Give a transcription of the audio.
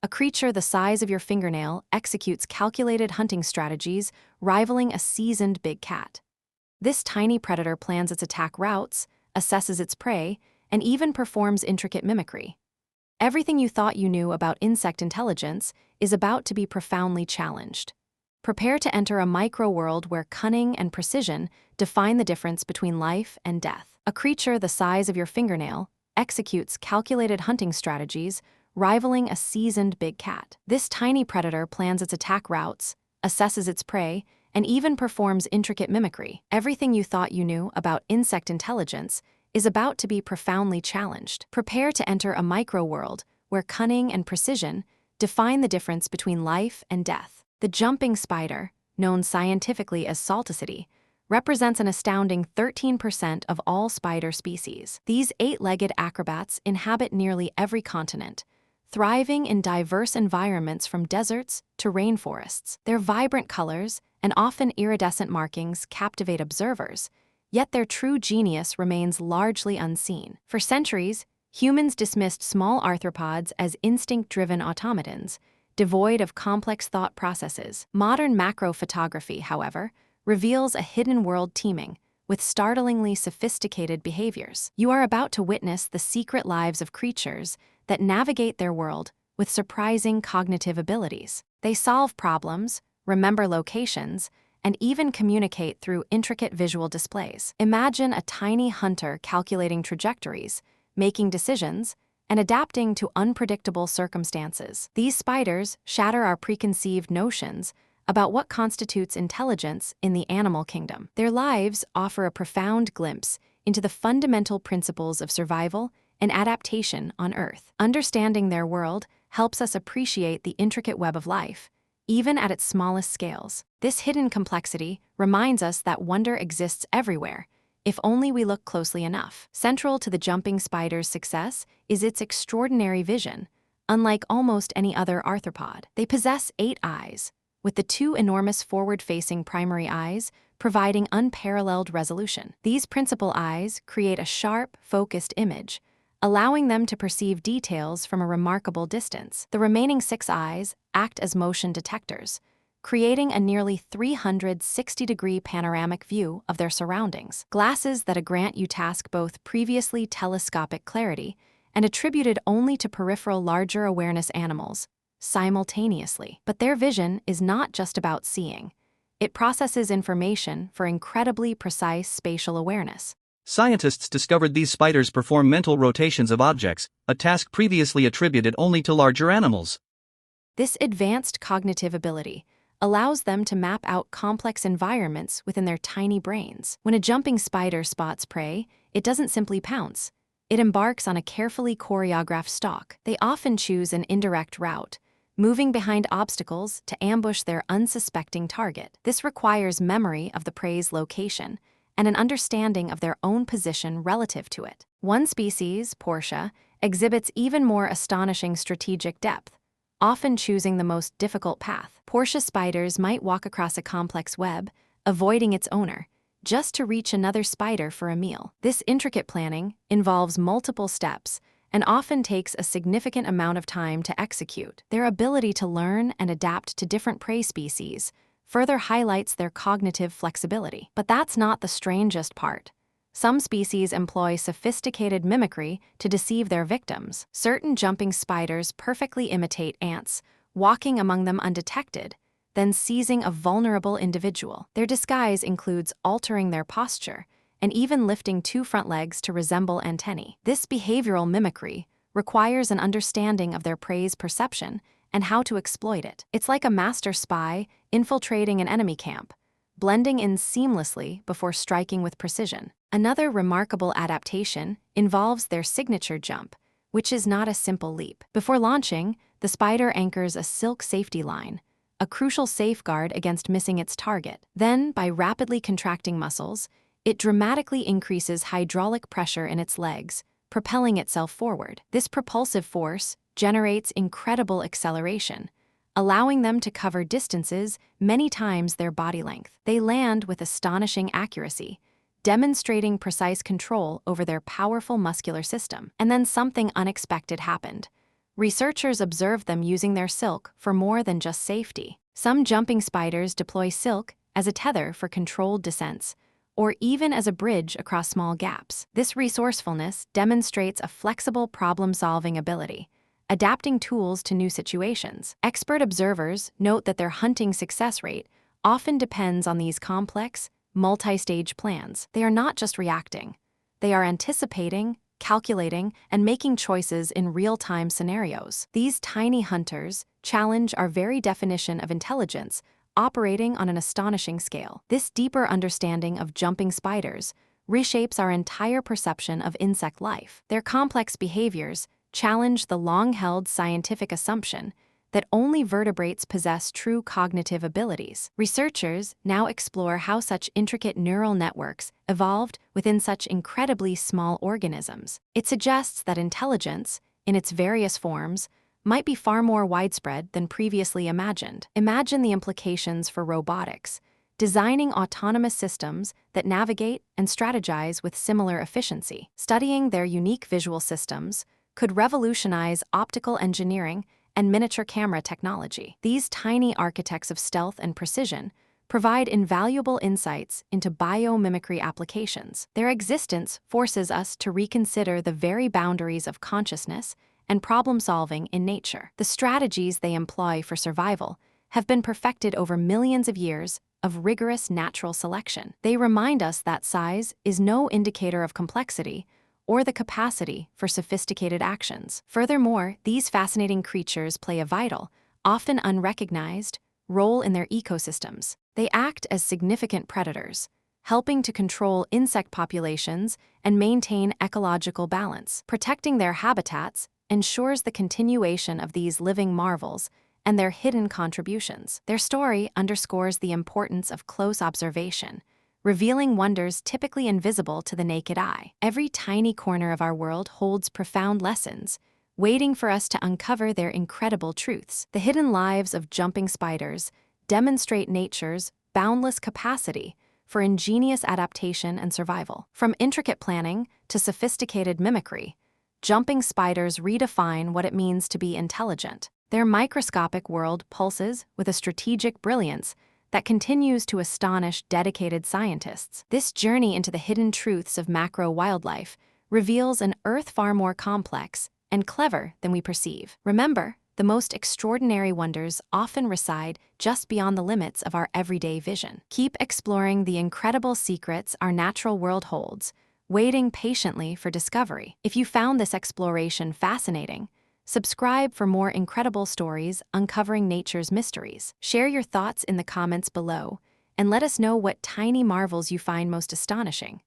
A creature the size of your fingernail executes calculated hunting strategies, rivaling a seasoned big cat. This tiny predator plans its attack routes, assesses its prey, and even performs intricate mimicry. Everything you thought you knew about insect intelligence is about to be profoundly challenged. Prepare to enter a micro-world where cunning and precision define the difference between life and death. A creature the size of your fingernail executes calculated hunting strategies, rivaling a seasoned big cat. This tiny predator plans its attack routes, assesses its prey, and even performs intricate mimicry. Everything you thought you knew about insect intelligence is about to be profoundly challenged. Prepare to enter a micro-world where cunning and precision define the difference between life and death. The jumping spider, known scientifically as salticity, represents an astounding 13% of all spider species. These 8-legged acrobats inhabit nearly every continent, thriving in diverse environments from deserts to rainforests. Their vibrant colors and often iridescent markings captivate observers, yet their true genius remains largely unseen. For centuries, humans dismissed small arthropods as instinct-driven automatons, devoid of complex thought processes. Modern macro photography, however, reveals a hidden world teeming with startlingly sophisticated behaviors. You are about to witness the secret lives of creatures that navigate their world with surprising cognitive abilities. They solve problems, remember locations, and even communicate through intricate visual displays. Imagine a tiny hunter calculating trajectories, making decisions, and adapting to unpredictable circumstances. These spiders shatter our preconceived notions about what constitutes intelligence in the animal kingdom. Their lives offer a profound glimpse into the fundamental principles of survival and adaptation on Earth. Understanding their world helps us appreciate the intricate web of life, even at its smallest scales. This hidden complexity reminds us that wonder exists everywhere, if only we look closely enough. Central to the jumping spider's success is its extraordinary vision. Unlike almost any other arthropod, they possess 8 eyes, with the 2 enormous forward-facing primary eyes providing unparalleled resolution. These principal eyes create a sharp, focused image, allowing them to perceive details from a remarkable distance. The remaining 6 eyes act as motion detectors, creating a nearly 360-degree panoramic view of their surroundings. Glasses that grant you both previously telescopic clarity and attributed only to peripheral larger awareness animals simultaneously. But their vision is not just about seeing. It processes information for incredibly precise spatial awareness. Scientists discovered these spiders perform mental rotations of objects, a task previously attributed only to larger animals. This advanced cognitive ability allows them to map out complex environments within their tiny brains. When a jumping spider spots prey, it doesn't simply pounce. It embarks on a carefully choreographed stalk. They often choose an indirect route, moving behind obstacles to ambush their unsuspecting target. This requires memory of the prey's location and an understanding of their own position relative to it. One species, Portia, exhibits even more astonishing strategic depth, often choosing the most difficult path. Portia spiders might walk across a complex web, avoiding its owner, just to reach another spider for a meal. This intricate planning involves multiple steps and often takes a significant amount of time to execute. Their ability to learn and adapt to different prey species further highlights their cognitive flexibility. But that's not the strangest part. Some species employ sophisticated mimicry to deceive their victims. Certain jumping spiders perfectly imitate ants, walking among them undetected, then seizing a vulnerable individual. Their disguise includes altering their posture and even lifting 2 front legs to resemble antennae. This behavioral mimicry requires an understanding of their prey's perception and how to exploit it. It's like a master spy infiltrating an enemy camp, blending in seamlessly before striking with precision. Another remarkable adaptation involves their signature jump, which is not a simple leap. Before launching, the spider anchors a silk safety line, a crucial safeguard against missing its target. Then, by rapidly contracting muscles, it dramatically increases hydraulic pressure in its legs, propelling itself forward. This propulsive force generates incredible acceleration, allowing them to cover distances many times their body length. They land with astonishing accuracy, demonstrating precise control over their powerful muscular system. And then something unexpected happened. Researchers observed them using their silk for more than just safety. Some jumping spiders deploy silk as a tether for controlled descents, or even as a bridge across small gaps. This resourcefulness demonstrates a flexible problem-solving ability, adapting tools to new situations. Expert observers note that their hunting success rate often depends on these complex, multi-stage plans. They are not just reacting. They are anticipating, calculating, and making choices in real-time scenarios. These tiny hunters challenge our very definition of intelligence, operating on an astonishing scale. This deeper understanding of jumping spiders reshapes our entire perception of insect life. Their complex behaviors challenge the long-held scientific assumption that only vertebrates possess true cognitive abilities. Researchers now explore how such intricate neural networks evolved within such incredibly small organisms. It suggests that intelligence, in its various forms, might be far more widespread than previously imagined. Imagine the implications for robotics, designing autonomous systems that navigate and strategize with similar efficiency. Studying their unique visual systems could revolutionize optical engineering and miniature camera technology. These tiny architects of stealth and precision provide invaluable insights into biomimicry applications. Their existence forces us to reconsider the very boundaries of consciousness and problem-solving in nature. The strategies they employ for survival have been perfected over millions of years of rigorous natural selection. They remind us that size is no indicator of complexity or the capacity for sophisticated actions. Furthermore, these fascinating creatures play a vital, often unrecognized, role in their ecosystems. They act as significant predators, helping to control insect populations and maintain ecological balance. Protecting their habitats ensures the continuation of these living marvels and their hidden contributions. Their story underscores the importance of close observation, revealing wonders typically invisible to the naked eye. Every tiny corner of our world holds profound lessons, waiting for us to uncover their incredible truths. The hidden lives of jumping spiders demonstrate nature's boundless capacity for ingenious adaptation and survival. From intricate planning to sophisticated mimicry, jumping spiders redefine what it means to be intelligent. Their microscopic world pulses with a strategic brilliance that continues to astonish dedicated scientists. This journey into the hidden truths of macro-wildlife reveals an Earth far more complex and clever than we perceive. Remember, the most extraordinary wonders often reside just beyond the limits of our everyday vision. Keep exploring the incredible secrets our natural world holds, waiting patiently for discovery. If you found this exploration fascinating, subscribe for more incredible stories uncovering nature's mysteries. Share your thoughts in the comments below, and let us know what tiny marvels you find most astonishing.